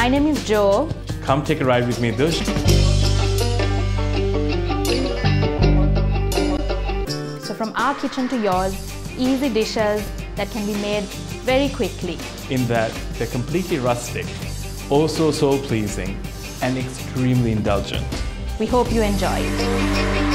My name is Jo. Come take a ride with me, Dush. So from our kitchen to yours, easy dishes that can be made very quickly. In that they're completely rustic, also so pleasing, and extremely indulgent. We hope you enjoy it.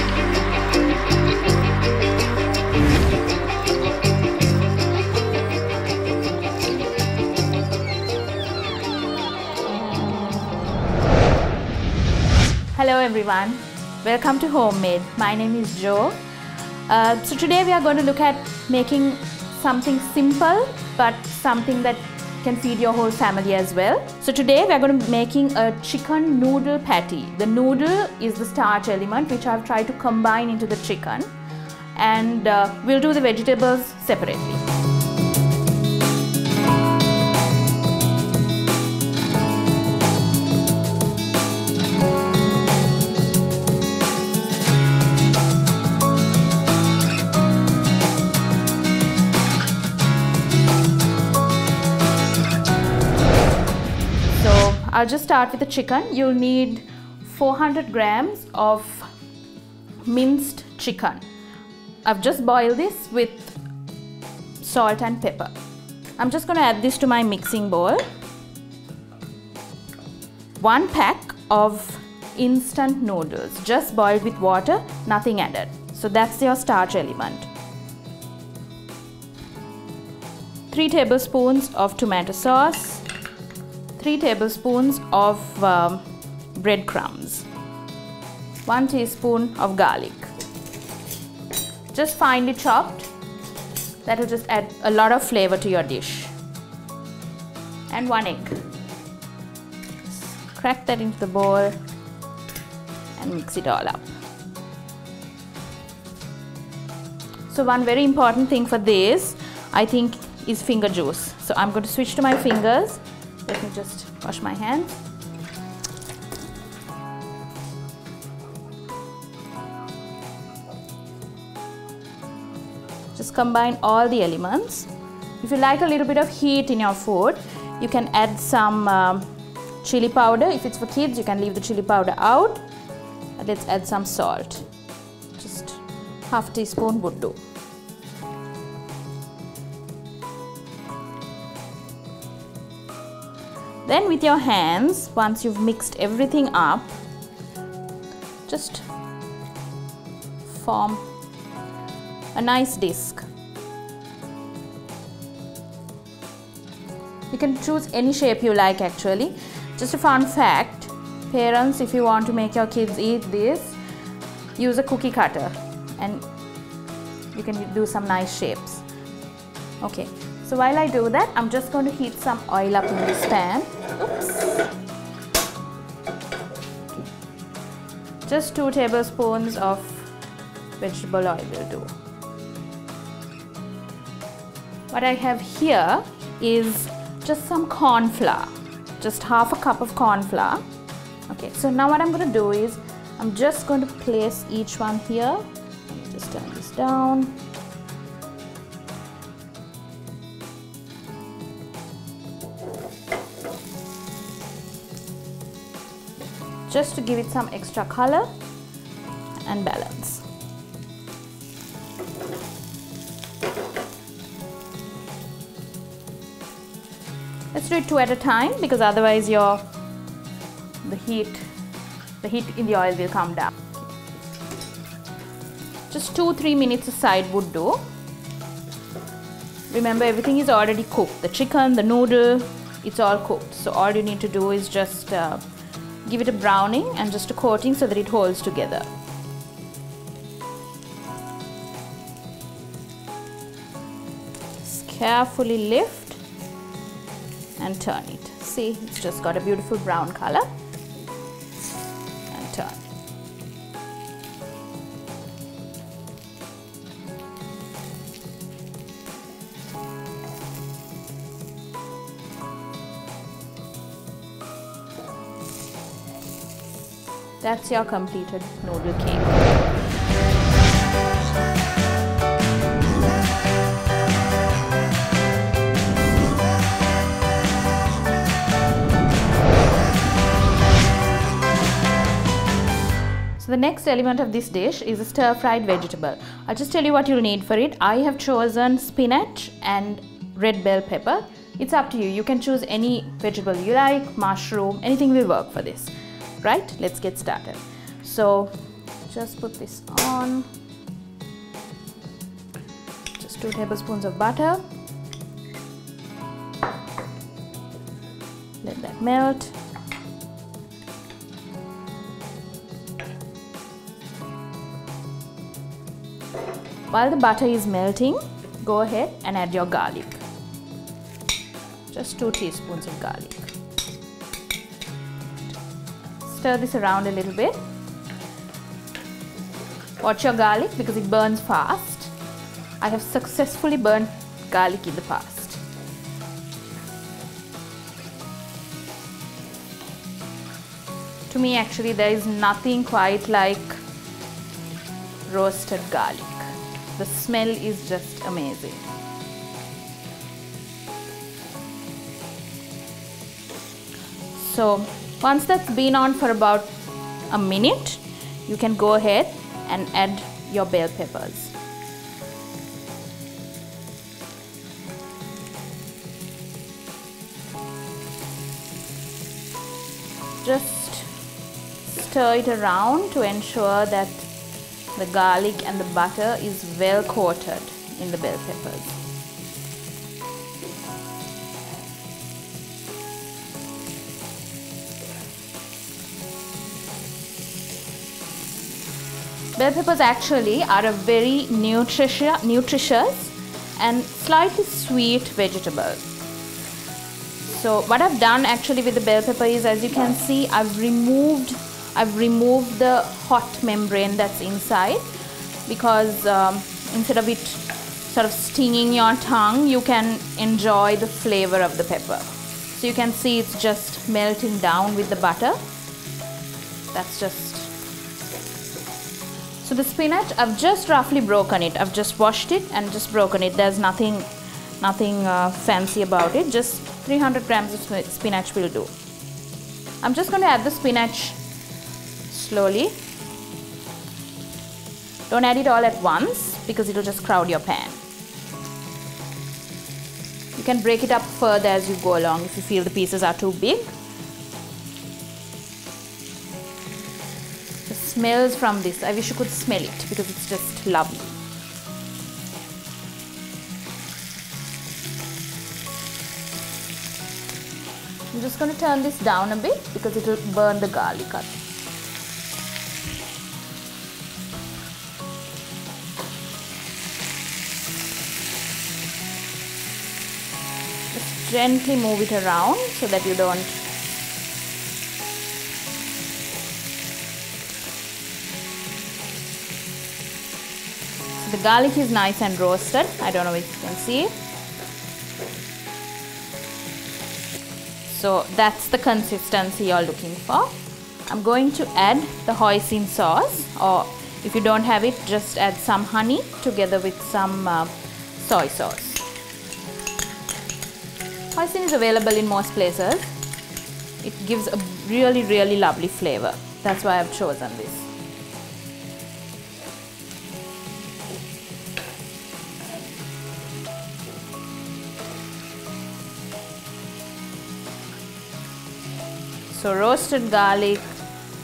Hello everyone, welcome to Homemade. My name is Jo. So today we are going to look at making something simple but something that can feed your whole family as well. So today we are going to be making a chicken noodle patty. The noodle is the starch element which I've tried to combine into the chicken, and we'll do the vegetables separately. I'll just start with the chicken. You'll need 400 grams of minced chicken. I've just boiled this with salt and pepper. I'm just going to add this to my mixing bowl. 1 pack of instant noodles, just boiled with water, nothing added. So that's your starch element. 3 tablespoons of tomato sauce. 3 tablespoons of breadcrumbs, 1 teaspoon of garlic, just finely chopped. That will just add a lot of flavor to your dish, and 1 egg. Just crack that into the bowl and mix it all up. So one very important thing for this, I think, is finger juice. So I'm going to switch to my fingers. Let me just wash my hands. Just combine all the elements. If you like a little bit of heat in your food, you can add some chili powder. If it's for kids, you can leave the chili powder out. And let's add some salt. Just half teaspoon would do. Then with your hands, once you've mixed everything up, just form a nice disc. You can choose any shape you like actually. Just a fun fact, parents, if you want to make your kids eat this, use a cookie cutter and you can do some nice shapes. Okay. So while I do that, I'm just going to heat some oil up in this pan. Oops. Just 2 tablespoons of vegetable oil will do. What I have here is just some corn flour, just half a cup of corn flour. Okay, so now what I'm going to do is, I'm just going to place each one here. Just turn this down. Just to give it some extra color and balance. Let's do it 2 at a time, because otherwise the heat in the oil will come down. Just 2-3 minutes aside would do. Remember, everything is already cooked. The chicken, the noodle, it's all cooked. So all you need to do is just give it a browning and just a coating so that it holds together. Just carefully lift and turn it. See, it's just got a beautiful brown color. And turn. That's your completed noodle cake. next element of this dish is a stir-fried vegetable. I'll just tell you what you'll need for it. I have chosen spinach and red bell pepper. It's up to you. You can choose any vegetable you like, mushroom, anything will work for this. Right? Let's get started. So just put this on. Just 2 tablespoons of butter. Let that melt. While the butter is melting, go ahead and add your garlic. Just 2 teaspoons of garlic. Stir this around a little bit. Watch your garlic because it burns fast. I have successfully burnt garlic in the past. To me, actually, there is nothing quite like roasted garlic. The smell is just amazing. So once that's been on for about a minute, you can go ahead and add your bell peppers. Just stir it around to ensure that the garlic and the butter is well coated in the bell peppers. Bell peppers actually are a very nutritious and slightly sweet vegetable. So what I've done actually with the bell pepper is, as you can see, I've removed the hot membrane that's inside, because instead of it sort of stinging your tongue, you can enjoy the flavor of the pepper. So you can see it's just melting down with the butter. That's just... So the spinach, I've just roughly broken it. I've just washed it and just broken it. There's nothing fancy about it. Just 300 grams of spinach will do. I'm just going to add the spinach slowly. Don't add it all at once because it will just crowd your pan. You can break it up further as you go along if you feel the pieces are too big. The smells from this, I wish you could smell it because it's just lovely. I'm just going to turn this down a bit because it will burn the garlic up. Just gently move it around so that you don't The garlic is nice and roasted. I don't know if you can see it. So that's the consistency you're looking for. I'm going to add the hoisin sauce, or if you don't have it, just add some honey together with some soy sauce. Hoisin is available in most places. It gives a really lovely flavor. That's why I've chosen this. So roasted garlic,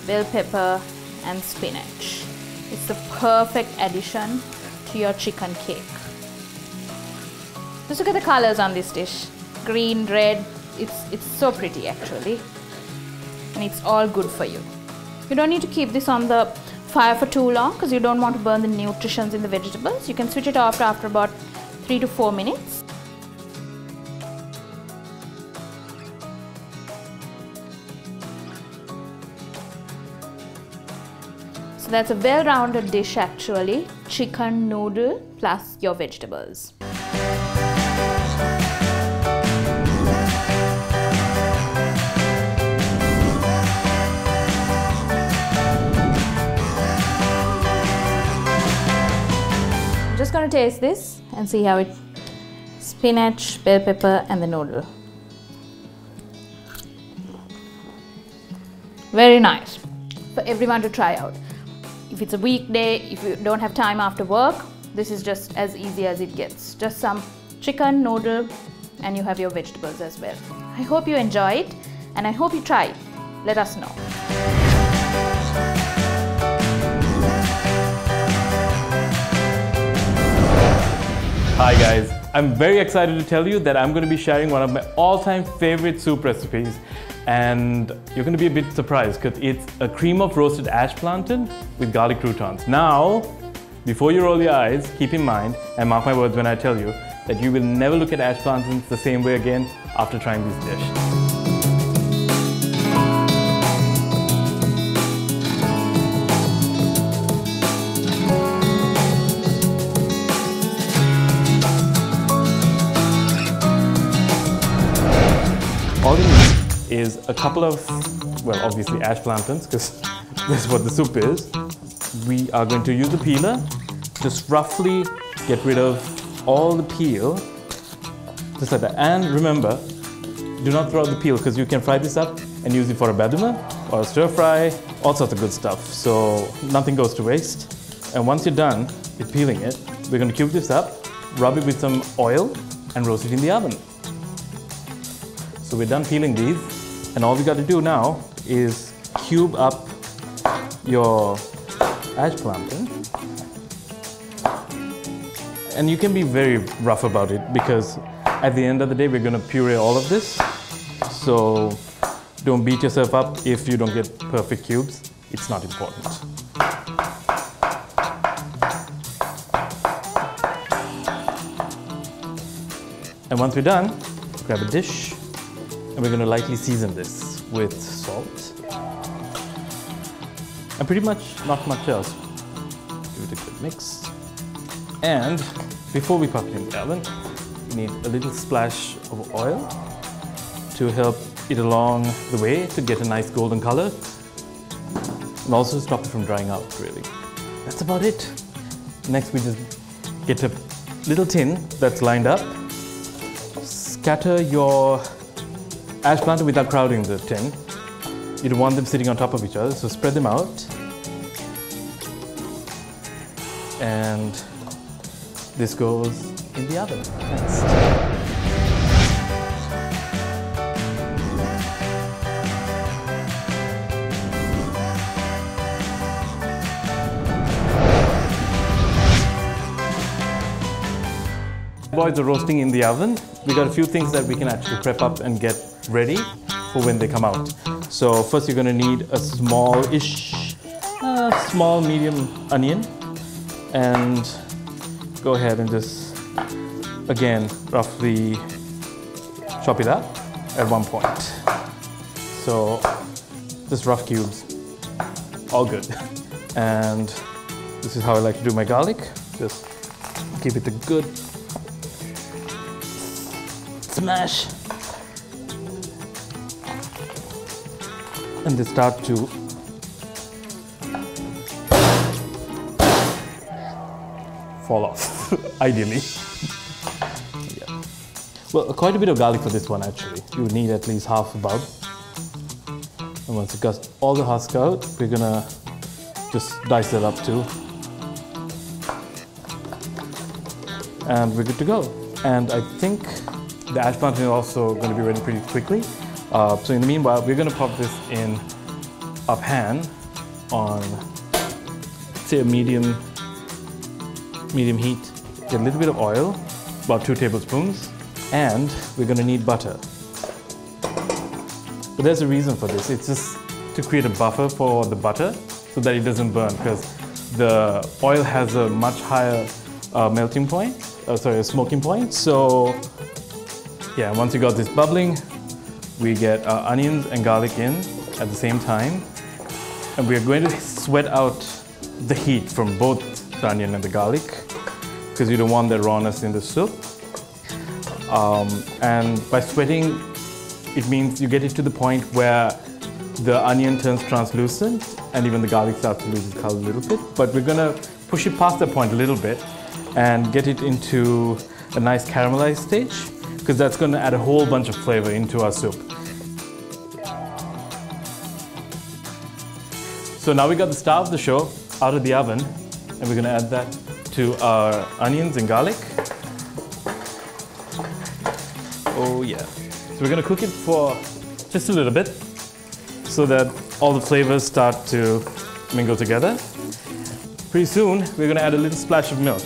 bell pepper and spinach. It's the perfect addition to your chicken cake. Just look at the colors on this dish. Green, red, it's so pretty actually. And it's all good for you. You don't need to keep this on the fire for too long because you don't want to burn the nutrients in the vegetables. You can switch it off after about 3 to 4 minutes. So that's a well-rounded dish actually. Chicken noodle plus your vegetables. I'm just going to taste this and see how it... Spinach, bell pepper and the noodle. Very nice for everyone to try out. If it's a weekday, if you don't have time after work, this is just as easy as it gets. Just some chicken, noodle, and you have your vegetables as well. I hope you enjoy it, and I hope you try it. Let us know. Hi guys, I'm very excited to tell you that I'm going to be sharing one of my all-time favorite soup recipes, and you're going to be a bit surprised because it's a cream of roasted ash plantain with garlic croutons. Now, before you roll your eyes, keep in mind, and mark my words when I tell you, that you will never look at ash plantains the same way again after trying this dish. All you need is a couple of, well, obviously ash plantains, because that's what the soup is. We are going to use a peeler. Just roughly get rid of all the peel, just like that. And remember, do not throw out the peel, because you can fry this up and use it for a baduma or a stir fry, all sorts of good stuff. So nothing goes to waste. And once you're done with peeling it, we're going to cube this up, rub it with some oil, and roast it in the oven. So we're done peeling these, and all we got to do now is cube up your ash plantain. And you can be very rough about it, because at the end of the day we're going to puree all of this. So don't beat yourself up if you don't get perfect cubes. It's not important. And once we're done, grab a dish. And we're going to lightly season this with salt. And pretty much not much else. Give it a good mix. And before we pop it in the oven, we need a little splash of oil to help it along the way to get a nice golden color. And also stop it from drying out, really. That's about it. Next, we just get a little tin that's lined up. Scatter your ash plantain without crowding the tin. You don't want them sitting on top of each other, so spread them out. And this goes in the oven next. Boys are roasting in the oven. We got a few things that we can actually prep up and get ready for when they come out. So first you're going to need a small medium onion, and go ahead and just, again, roughly chop it up at one point. So just rough cubes, all good. And this is how I like to do my garlic. Just give it a good smash. And they start to fall off, ideally. Yeah. Well, quite a bit of garlic for this one, actually. You would need at least half a bulb. And once you got all the husk out, we're gonna just dice it up too. And we're good to go. And I think the ash plantain is also going to be ready pretty quickly. So in the meanwhile, we're going to pop this in a pan on, say, a medium heat. Get a little bit of oil, about 2 tablespoons, and we're going to need butter. But there's a reason for this. It's just to create a buffer for the butter so that it doesn't burn, because the oil has a much higher melting point, a smoking point. So yeah, once you got this bubbling, we get our onions and garlic in at the same time. And we are going to sweat out the heat from both the onion and the garlic, because you don't want the rawness in the soup. And by sweating, it means you get it to the point where the onion turns translucent and even the garlic starts to lose its color a little bit. But we're gonna push it past that point a little bit and get it into a nice caramelized stage, because that's gonna add a whole bunch of flavor into our soup. So now we got the star of the show, out of the oven, and we're going to add that to our onions and garlic. Oh yeah. So we're going to cook it for just a little bit so that all the flavors start to mingle together. Pretty soon, we're going to add a little splash of milk.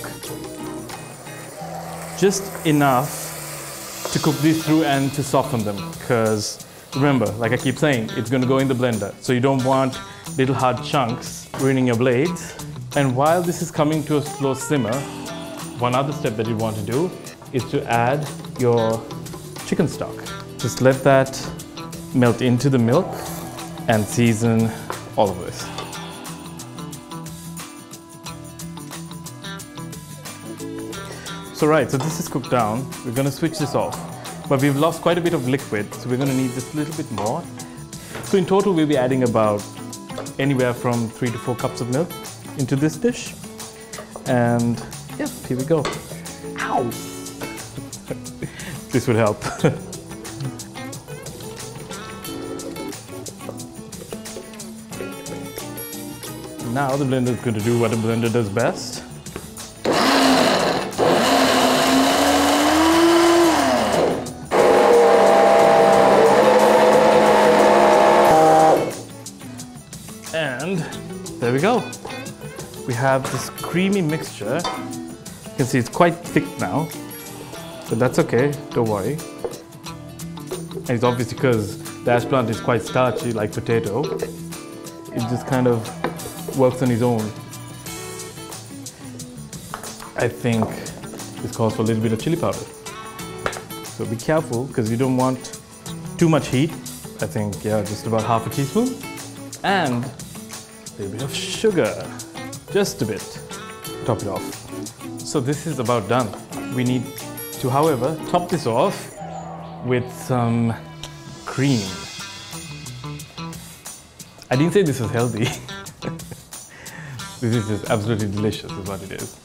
Just enough to cook these through and to soften them, because remember, like I keep saying, it's going to go in the blender, so you don't want little hard chunks ruining your blades. And while this is coming to a slow simmer, one other step that you want to do is to add your chicken stock. Just let that melt into the milk and season all of this. So right, so this is cooked down. We're going to switch this off. But we've lost quite a bit of liquid, so we're going to need just a little bit more. So in total, we'll be adding about anywhere from 3 to 4 cups of milk into this dish. And yeah, here we go. Ow! This would help. Now the blender is going to do what a blender does best. And there we go. We have this creamy mixture. You can see it's quite thick now, but that's okay, don't worry. And it's obviously because the ash plant is quite starchy, like potato. It just kind of works on its own. I think this calls for a little bit of chili powder. So be careful, because you don't want too much heat. I think, yeah, just about half a teaspoon. And a little bit of sugar, just a bit, top it off. So this is about done. We need to, however, top this off with some cream. I didn't say this was healthy. This is just absolutely delicious is what it is.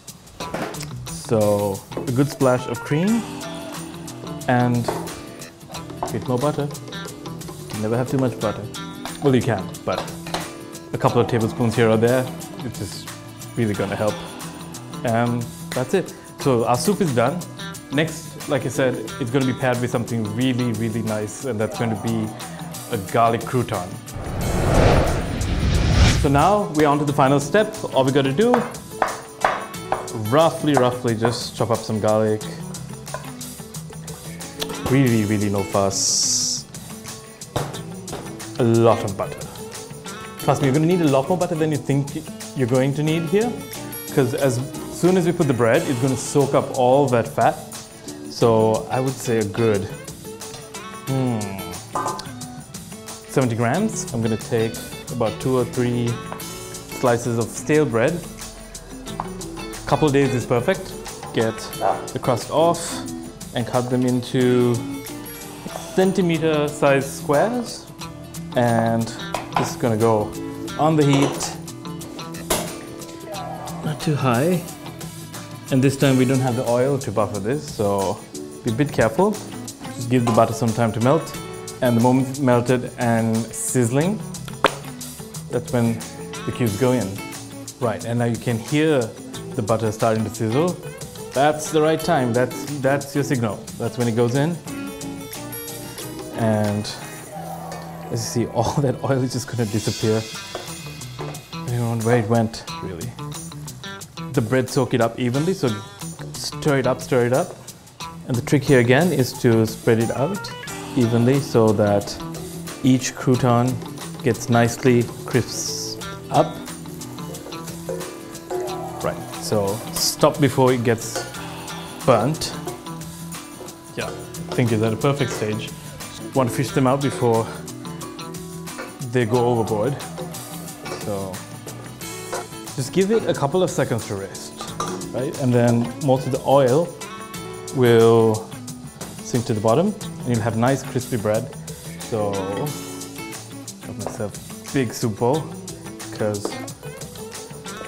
So a good splash of cream and a bit more butter. You never have too much butter. Well, you can, but a couple of tablespoons here or there, it's just really going to help. And that's it. So our soup is done. Next, like I said, it's going to be paired with something really, really nice, and that's going to be a garlic crouton. So now we're on to the final step. All we got to do, roughly just chop up some garlic. Really, really no fuss. A lot of butter. Trust me, you're going to need a lot more butter than you think you're going to need here, because as soon as we put the bread, it's going to soak up all that fat. So I would say a good 70 grams. I'm going to take about 2 or 3 slices of stale bread. A couple of days is perfect. Get the crust off and cut them into centimeter sized squares. And this is gonna go on the heat, not too high. And this time we don't have the oil to buffer this, so be a bit careful. Just give the butter some time to melt. And the moment it's melted and sizzling, that's when the cubes go in. Right, and now you can hear the butter starting to sizzle. That's the right time, that's your signal. That's when it goes in. And as you see, all that oil is just going to disappear. I don't know where it went, really. The bread soak it up evenly, so stir it up. And the trick here again is to spread it out evenly so that each crouton gets nicely crisped up. Right, so stop before it gets burnt. Yeah, I think it's at a perfect stage. Want to fish them out before they go overboard. So just give it a couple of seconds to rest, right? And then most of the oil will sink to the bottom and you'll have nice crispy bread. So got myself a big soup bowl because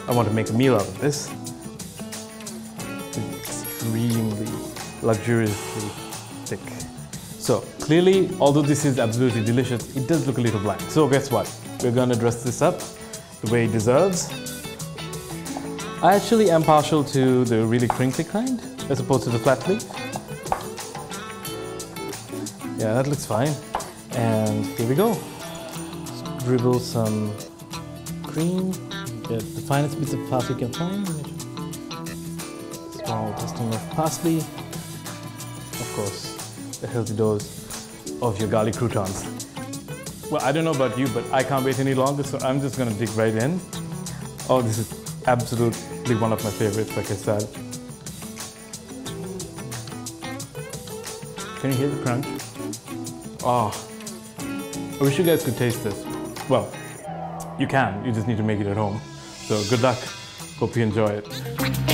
I want to make a meal out of this. It's extremely luxuriously thick. So clearly, although this is absolutely delicious, it does look a little bland. So guess what? We're going to dress this up the way it deserves I actually am partial to the really crinkly kind as opposed to the flat leaf. Yeah, that looks fine. And here we go. Just dribble some cream. Get the finest bits of parsley you can find. Small dusting of parsley. Of course, a healthy dose of your garlic croutons. Well, I don't know about you, but I can't wait any longer, so I'm just gonna dig right in. Oh, this is absolutely one of my favorites, like I said. Can you hear the crunch? Oh, I wish you guys could taste this. Well, you can, you just need to make it at home. So good luck, hope you enjoy it.